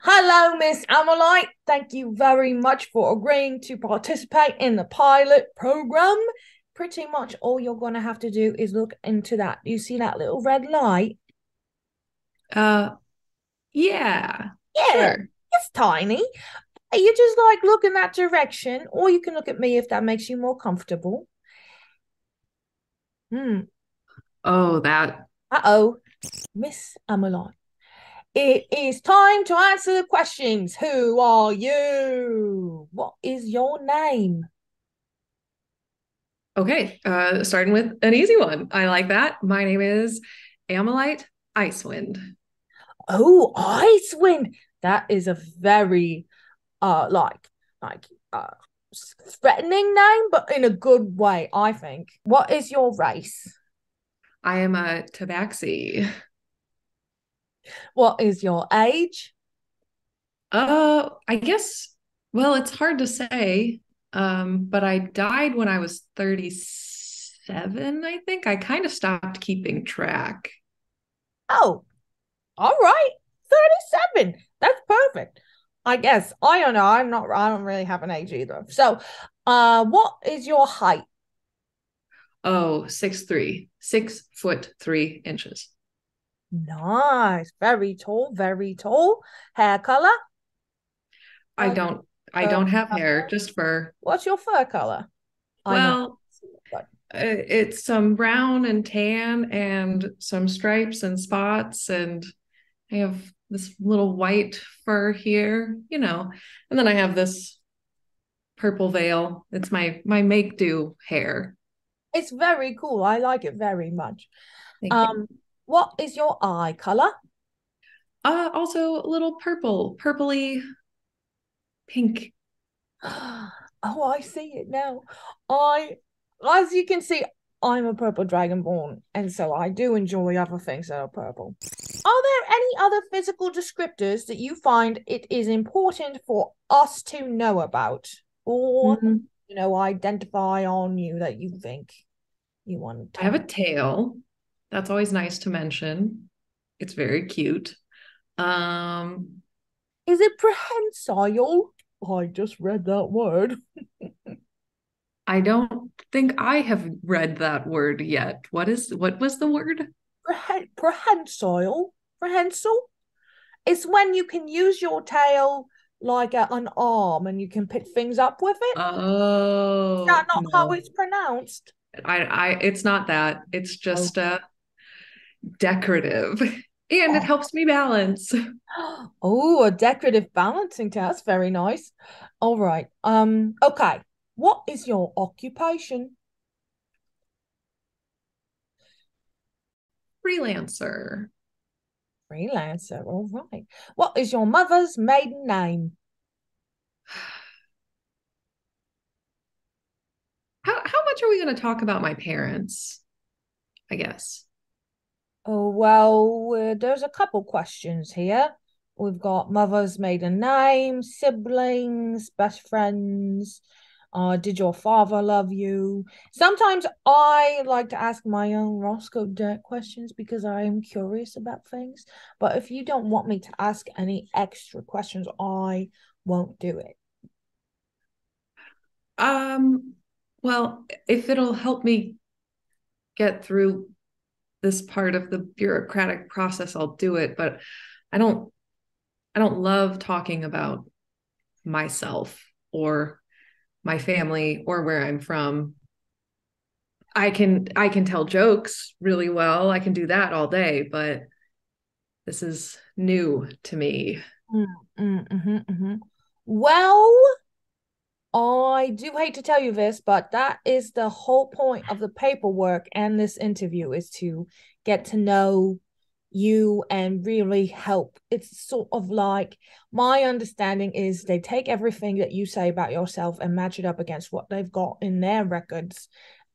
Hello, Miss Ammolite. Thank you very much for agreeing to participate in the pilot program. Pretty much all you're going to have to do is look into that. You see that little red light? Uh, yeah, Yeah, sure. it's tiny. You just like look in that direction, or you can look at me if that makes you more comfortable. Hmm. Oh, that. Uh-oh, Miss Ammolite. It is time to answer the questions. Who are you? What is your name? Okay, starting with an easy one. I like that. My name is Ammolite Icewind. Oh, Icewind. That is a very like uh threatening name, but in a good way, I think. What is your race? I am a tabaxi. What is your age? I guess, well, it's hard to say. But I died when I was 37, I think. I kind of stopped keeping track. Oh, all right. 37. That's perfect. I guess. I don't know. I don't really have an age either. So, what is your height? Oh, 6'3", 6 foot 3 inches. Nice. Very tall, very tall. Hair color? I Like don't I fur don't have hair, color? just fur. What's your fur color? I know. Well, it's some brown and tan and some stripes and spots, and I have this little white fur here, and then I have this purple veil. It's my make do hair. It's very cool. I like it very much. Thank you. Um, what is your eye color? Also a little purpley pink. Oh, I see it now. I, as you can see, I'm a purple dragonborn, and so I do enjoy other things that are purple. Are there any other physical descriptors that you find it is important for us to know about, or Mhm. identify on you that you think you want I have to? a tail. That's always nice to mention. It's very cute. Um, Is it prehensile? I just read that word. I don't think I have read that word yet. What was the word? Prehensile? Prehensile? It's when you can use your tail like an arm and you can pick things up with it. Is that Oh, not how no. it's pronounced? It's not that. It's Oh. just decorative. And it helps me balance. Oh, a decorative balancing test. Very nice. All right. Okay. What is your occupation? Freelancer. Freelancer. All right. What is your mother's maiden name? How much are we going to talk about my parents? I guess. Oh, well, there's a couple questions here. We've got mother's maiden name, siblings, best friends. Did your father love you? Sometimes I like to ask my own Roscoe Dirt questions because I am curious about things. But if you don't want me to ask any extra questions, I won't do it. Um, well, if it'll help me get through this part of the bureaucratic process, I'll do it. But I don't I don't love talking about myself or my family or where I'm from. I can tell jokes really well. I can do that all day, but this is new to me. Mm, mhm. Well, I do hate to tell you this, but that is the whole point of the paperwork and this interview is to get to know you and really help. It's sort of like my understanding is they take everything that you say about yourself and match it up against what they've got in their records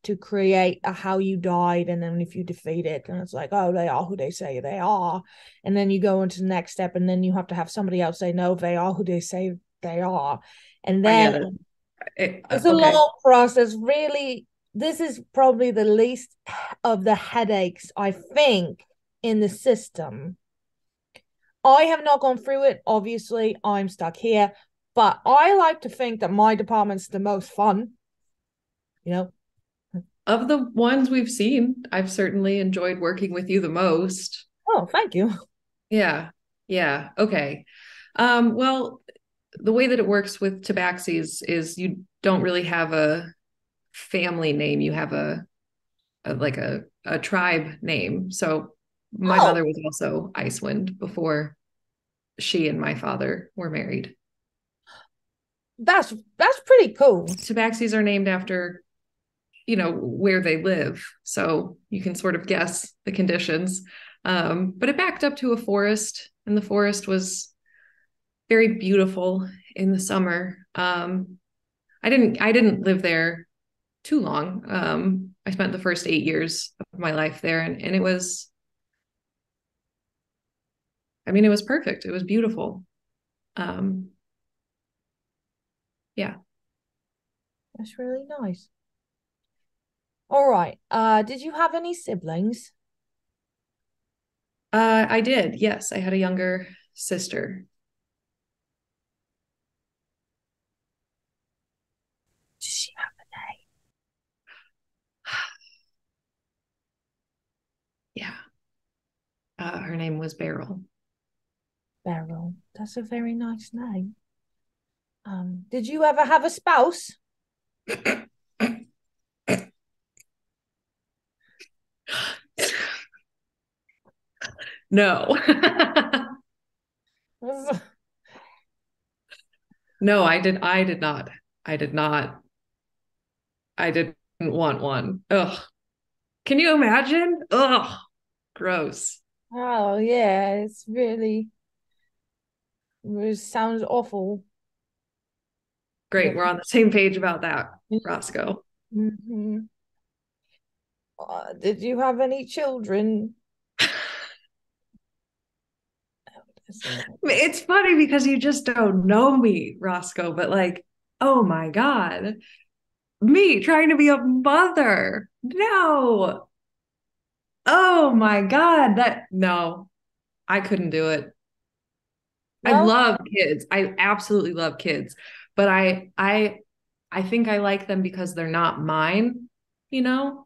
to create a how you died. And then if you defeat it, and it's like, oh, they are who they say they are. And then you go into the next step, and then you have to have somebody else say, no, they are who they say they are. And I then get it. it's a Okay. long process. Really, this is probably the least of the headaches, I think, in the system. I have not gone through it. Obviously, I'm stuck here, but I like to think that my department's the most fun, you know? Of the ones we've seen, I've certainly enjoyed working with you the most. Oh, thank you. Yeah. Yeah. Okay. Well, the way that it works with tabaxis is you don't really have a family name. You have a tribe name. So my Oh, mother was also Icewind before she and my father were married. that's pretty cool. Tabaxis are named after, where they live. So you can sort of guess the conditions. But it backed up to a forest, and the forest was very beautiful in the summer. I didn't live there too long. I spent the first 8 years of my life there, and it was, I mean, it was perfect. It was beautiful. Um, yeah. That's really nice. All right. Did you have any siblings? I did. Yes, I had a younger sister. Does she have a name? Yeah. Her name was Beryl. Beryl. That's a very nice name. Did you ever have a spouse? No. No, I did not. I did not. I didn't want one. Ugh. Can you imagine? Ugh. Gross. Oh yeah, it sounds awful. Great. We're on the same page about that, Roscoe. Mhm. Did you have any children? It's funny because you just don't know me, Roscoe, but like, oh my God, me trying to be a mother. No. Oh my God. No, I couldn't do it. I No? love kids. I absolutely love kids, but I think I like them because they're not mine,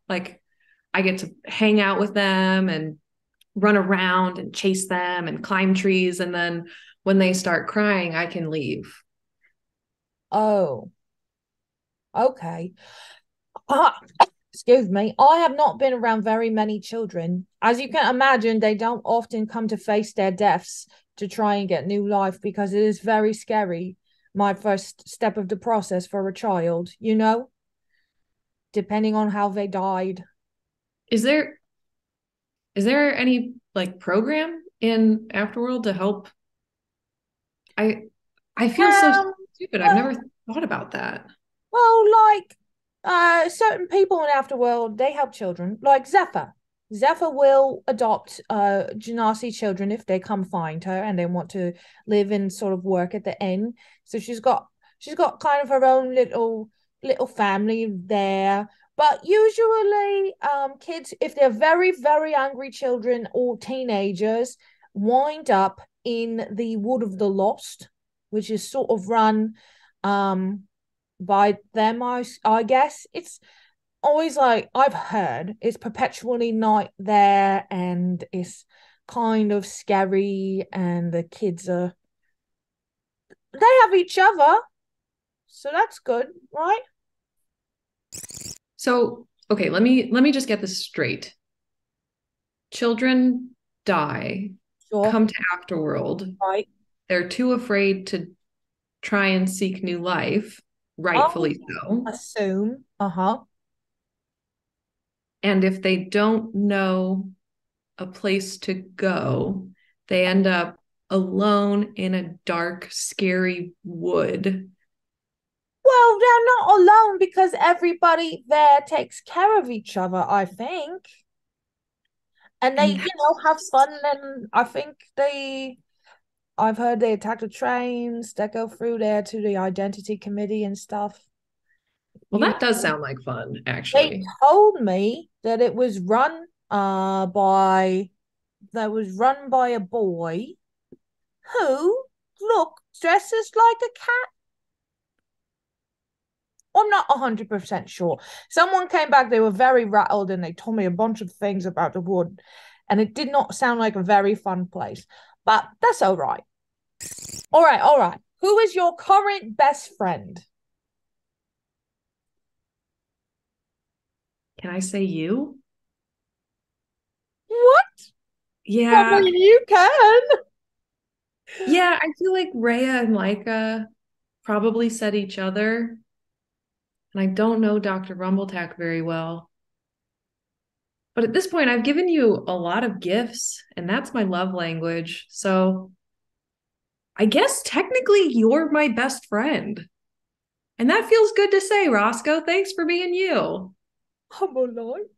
Like I get to hang out with them and run around and chase them and climb trees, and then when they start crying, I can leave. Oh, okay. Ah, excuse me. I have not been around very many children. As you can imagine, they don't often come to face their deaths to try and get new life because it is very scary. My first step of the process for a child, depending on how they died. Is there any like program in Afterworld to help? I I feel so Um, stupid. I've well, never thought about that. like certain people in Afterworld, they help children. Like Zephyr. Zephyr will adopt Genasi children if they come find her and they want to live and sort of work at the inn. So she's got kind of her own little family there. But usually kids, if they're very, very angry children or teenagers, wind up in the Wood of the Lost, which is sort of run um by them. I guess it's always like I've heard it's perpetually night there and it's kind of scary and the kids they have each other, so that's good, right? So, okay, let me just get this straight. Children die, Sure. come to Afterworld. Right. They're too afraid to try and seek new life, I rightfully so. assume. Uh-huh. And if they don't know a place to go, they end up alone in a dark, scary wood. Well, they're not alone because everybody there takes care of each other, I think. And they, And have fun. And I think I've heard they attack the trains that go through there to the identity committee and stuff. well, You that does know, sound like fun, they actually. told me that it was run by a boy, Who look dresses like a cat? I'm not 100% sure. Someone came back, they were very rattled, and they told me a bunch of things about the wood, and it did not sound like a very fun place. But that's all right. All right, all right. Who is your current best friend? Can I say you? What? I Yeah. mean, you can. Yeah, I feel like Rhea and Laika probably said each other. And I don't know Dr. Rumbletack very well. But at this point, I've given you a lot of gifts, and that's my love language. So I guess technically you're my best friend. And that feels good to say, Roscoe. Thanks for being you. Ammolite.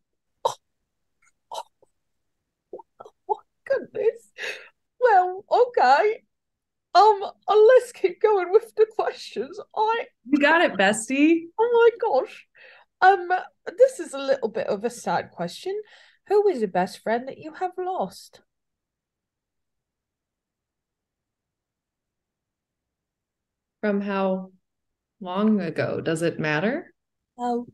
Oh, goodness. Well, okay. Let's keep going with the questions. You got it, bestie. Oh my gosh. Um, this is a little bit of a sad question. Who is the best friend that you have lost? From how long ago? Does it matter? Oh,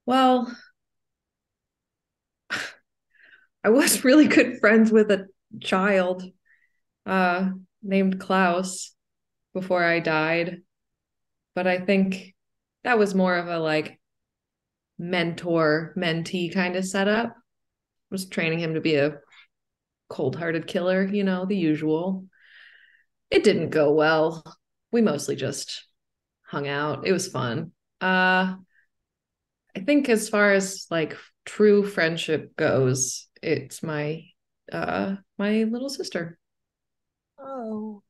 Well, I was really good friends with a child uh, named Klaus before I died. But I think that was more of a like mentor mentee kind of setup. I was training him to be a cold-hearted killer, the usual. It didn't go well. We mostly just hung out. It was fun. I think as far as like true friendship goes, it's my little sister. oh.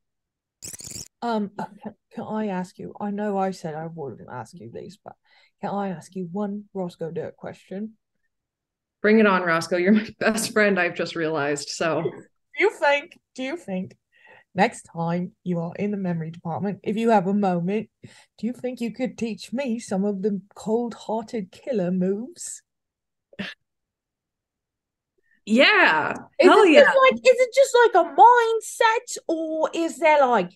Can I ask you? I know I said I wouldn't ask you these, but can I ask you one Roscoe Dirt question? Bring it on, Roscoe. You're my best friend, I've just realized. So Do you think next time you are in the memory department, if you have a moment, do you think you could teach me some of the cold-hearted killer moves? yeah, Is hell it yeah. just like a mindset, or is there like,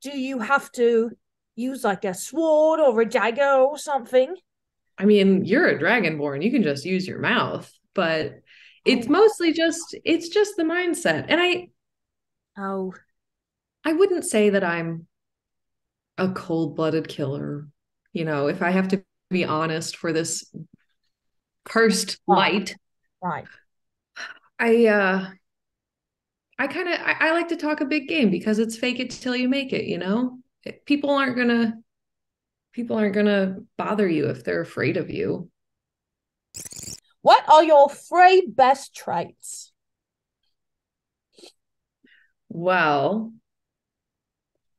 do you have to use like a sword or a dagger or something? I mean, you're a dragonborn. You can just use your mouth, but it's Oh, mostly just the mindset. And oh, I wouldn't say that I'm a cold-blooded killer. If I have to be honest for this cursed right, light, right. I I like to talk a big game because it's fake it till you make it. People aren't gonna bother you if they're afraid of you. What are your three best traits? Well,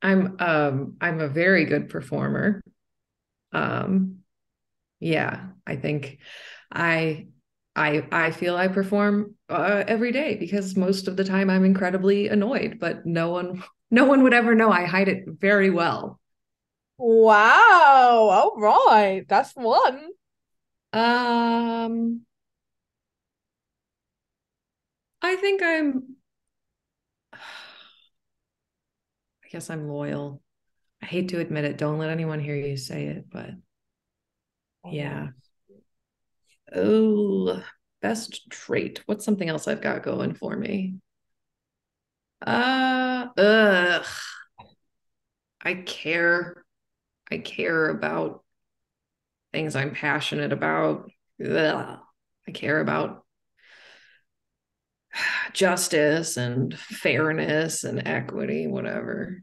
I'm a very good performer. Um yeah, I think I I feel I perform every day because most of the time I'm incredibly annoyed, but no one would ever know. I hide it very well. Wow. All right. That's one. Um I think I guess I'm loyal. I hate to admit it. Don't let anyone hear you say it, but All right. yeah. Oh, best trait. What's something else I've got going for me? Ugh. I care. I care about things I'm passionate about. Ugh. I care about justice and fairness and equity, whatever.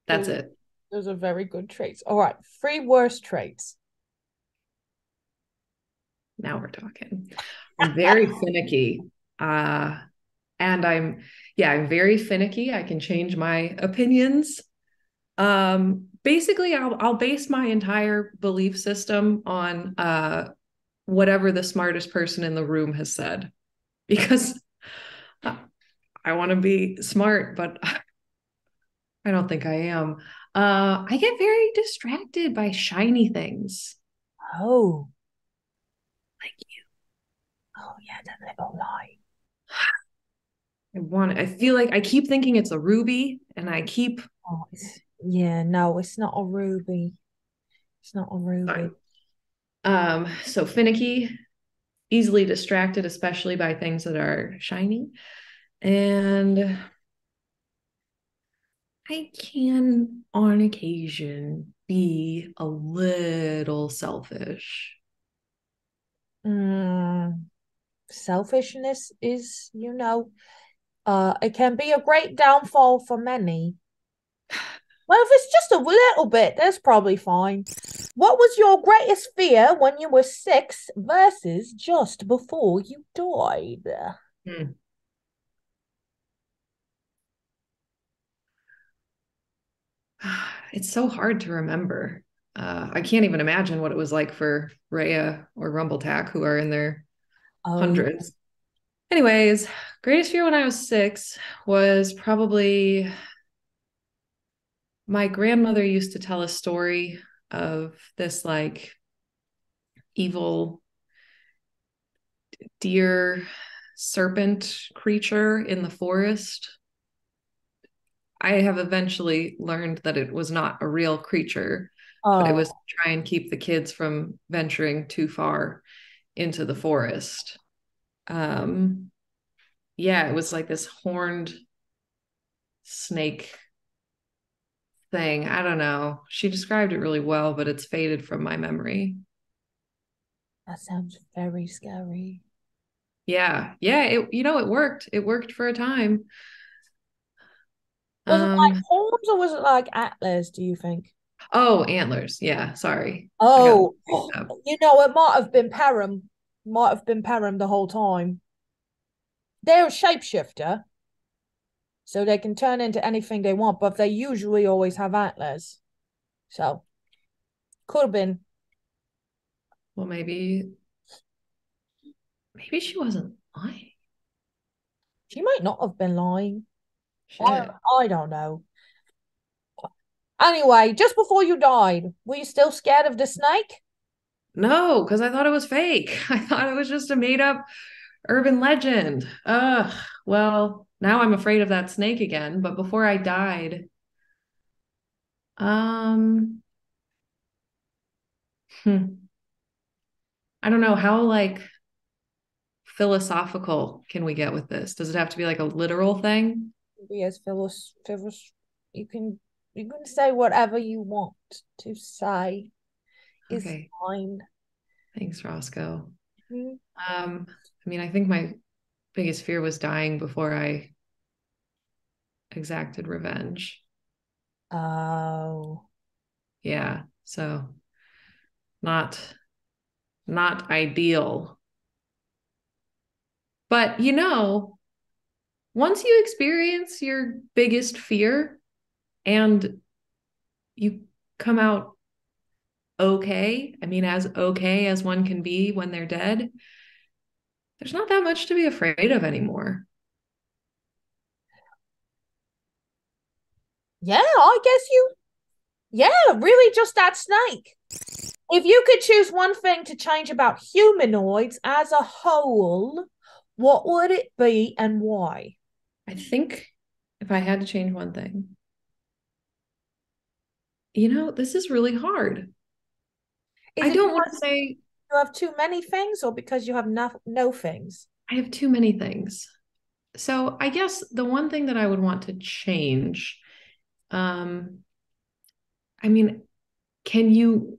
That's Those, it. those are very good traits. All right. Three worst traits. Now we're talking. I'm very finicky. Uh, and I'm very finicky. I can change my opinions. Basically, I'll base my entire belief system on whatever the smartest person in the room has said, because I want to be smart, but I don't think I am. I get very distracted by shiny things. Oh, Like you. Oh yeah, that little light. I feel like I keep thinking it's a ruby, and I keep. Oh, yeah, no, it's not a ruby. It's not a ruby. So finicky, easily distracted, especially by things that are shiny. And I can, on occasion, be a little selfish. Mm, selfishness is, it can be a great downfall for many. Well, if it's just a little bit, that's probably fine. What was your greatest fear when you were 6 versus just before you died? Hmm. It's so hard to remember. I can't even imagine what it was like for Rhea or Rumbletack, who are in their Oh, yeah. hundreds. Anyways, greatest fear when I was 6 was probably my grandmother used to tell a story of this like evil deer serpent creature in the forest. I have eventually learned that it was not a real creature, but it was to Oh, try and keep the kids from venturing too far into the forest. Um, yeah, it was like this horned snake thing. I don't know. She described it really well, but it's faded from my memory. that sounds very scary. Yeah, yeah, it worked. It worked for a time. Was it like Um, horns or was it like antlers, do you think? oh, antlers. Yeah, sorry. I got Oh, mixed up. it might have been Param. Might have been Param the whole time. They're a shapeshifter, so they can turn into anything they want, but they usually always have antlers. So could have been. Well, maybe she wasn't lying. She might not have been lying. I Shit. I don't know. Anyway, just before you died, were you still scared of the snake? No, because I thought it was fake. I thought it was just a made up urban legend. Ugh. Well, now I'm afraid of that snake again. But before I died, um, hmm, I don't know how like philosophical can we get with this? Does it have to be like a literal thing? Be as Phyllis. You can you can say whatever you want to say is Okay. fine. Thanks, Roscoe. Mhm. I mean, I think my biggest fear was dying before I exacted revenge. Oh, Yeah. So not not ideal. But once you experience your biggest fear and you come out okay, I mean, as okay as one can be when they're dead, there's not that much to be afraid of anymore. yeah, I guess yeah, really just that snake. If you could choose one thing to change about humanoids as a whole, what would it be and why? I think if I had to change one thing, this is really hard. Is I it don't want to because say you have too many things or because you have no things? I have too many things. So I guess the one thing that I would want to change, um, I mean, can you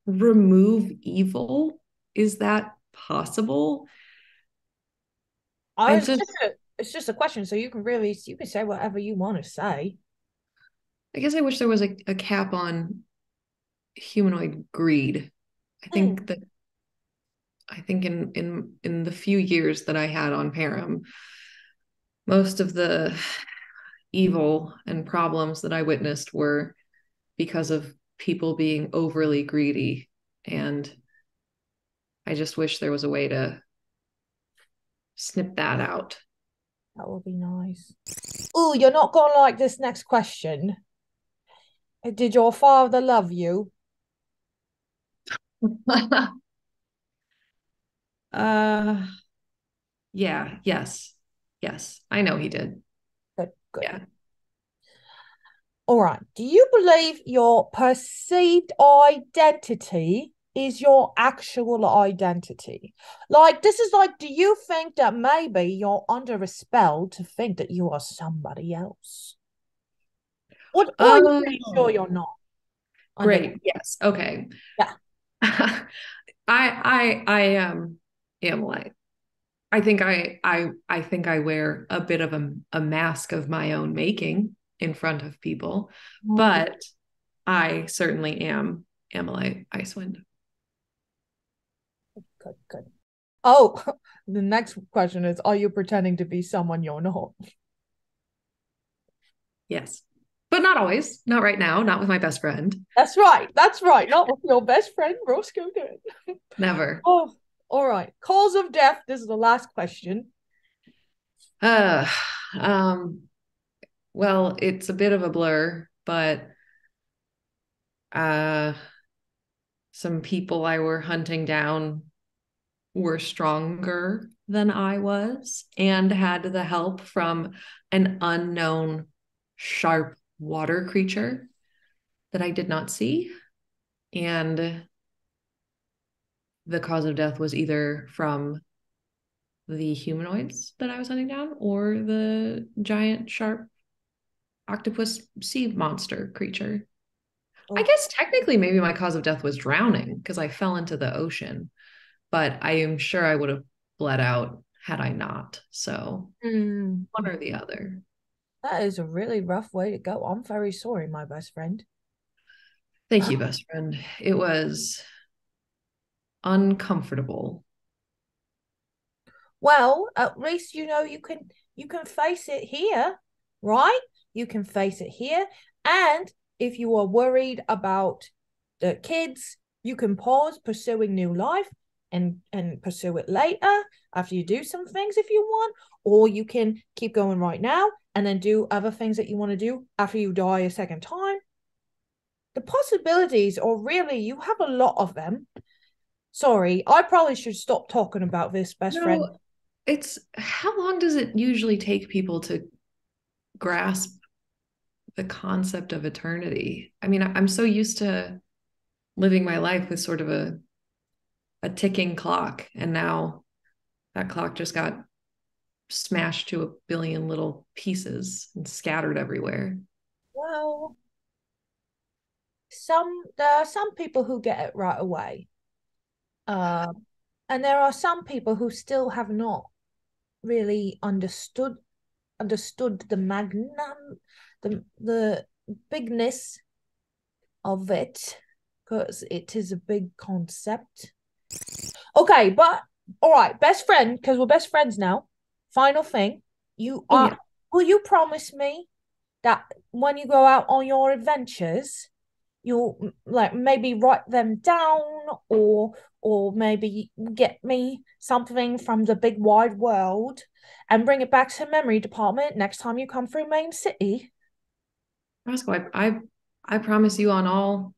remove evil? Is that possible? Oh, I just, it's just a question, so you can say whatever you want to say. I guess I wish there was a cap on humanoid greed. I Hmm. think that I think in the few years that I had on Param, most of the evil and problems that I witnessed were because of people being overly greedy. And I just wish there was a way to snip that out. That would be nice. Oh, you're not gonna like this next question. Did your father love you? Uh, yeah, yes, yes. I know he did. Good, good. Yeah. All right. Do you believe your perceived identity is your actual identity? Like, this is like, do you think that maybe you're under a spell to think that you are somebody else? Or are you pretty sure Oh, you're not under that? great. Yes. Okay. Yeah. I am Ammolite. I think I wear a bit of a mask of my own making in front of people, Oh, but I certainly am Ammolite Icewind. good, good. Oh, the next question is, are you pretending to be someone you're not? Yes. But not always. Not right now, not with my best friend. That's right. That's right. Not with your best friend, Roscoe. Good. Never. Oh, all right. Cause of death. This is the last question. Uh um well, it's a bit of a blur, but uh some people I were hunting down were stronger than I was and had the help from an unknown sharp water creature that I did not see. And the cause of death was either from the humanoids that I was hunting down or the giant sharp octopus sea monster creature. I Oh, guess technically maybe my cause of death was drowning because I fell into the ocean, but I am sure I would have bled out had I not. So mm, one or the other. that is a really rough way to go. I'm very sorry, my best friend. Thank you, best friend. It was uncomfortable. Well, at least you know you can face it here, right? You can face it here. And if you are worried about the kids, you can pause pursuing new life and pursue it later after you do some things if you want, or you can keep going right now and then do other things that you want to do after you die a second time. The possibilities are really, you have a lot of them. Sorry, I probably should stop talking about this, best friend. No, it's how long does it usually take people to grasp the concept of eternity? I mean, I'm so used to living my life with sort of a ticking clock, and now that clock just got smashed to a billion little pieces and scattered everywhere. Well, there are some people who get it right away. Uh, and there are some people who still have not really understood the bigness of it, because it is a big concept. Okay, but all right, best friend, because we're best friends now. Final thing, you Oh are yeah. will you promise me that when you go out on your adventures, you'll like maybe write them down, or maybe get me something from the big wide world and bring it back to the memory department next time you come through Main City? Roscoe, I promise you on all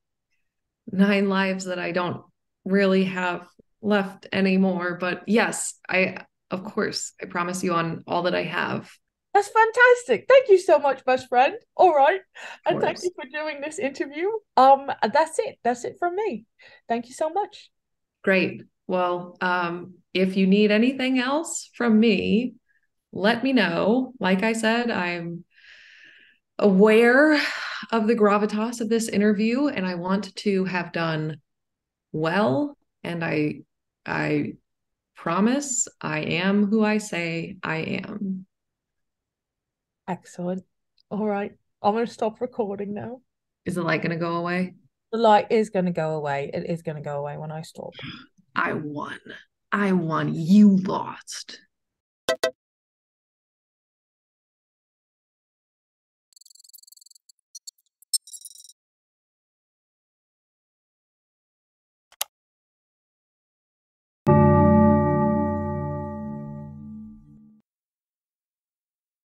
9 lives that I don't really have left anymore. But yes, of course, I promise you on all that I have. That's fantastic. Thank you so much, best friend. All right. Of And thank you course. for doing this interview. That's it. That's it from me. Thank you so much. Great. Well, if you need anything else from me, let me know. Like I said, I'm aware of the gravitas of this interview and I want to have done well. And I promise I am who I say I am. Excellent. All right. I'm gonna stop recording now. Is the light going to go away? The light is gonna go away. It is gonna go away when I stop. I won. I won. You lost.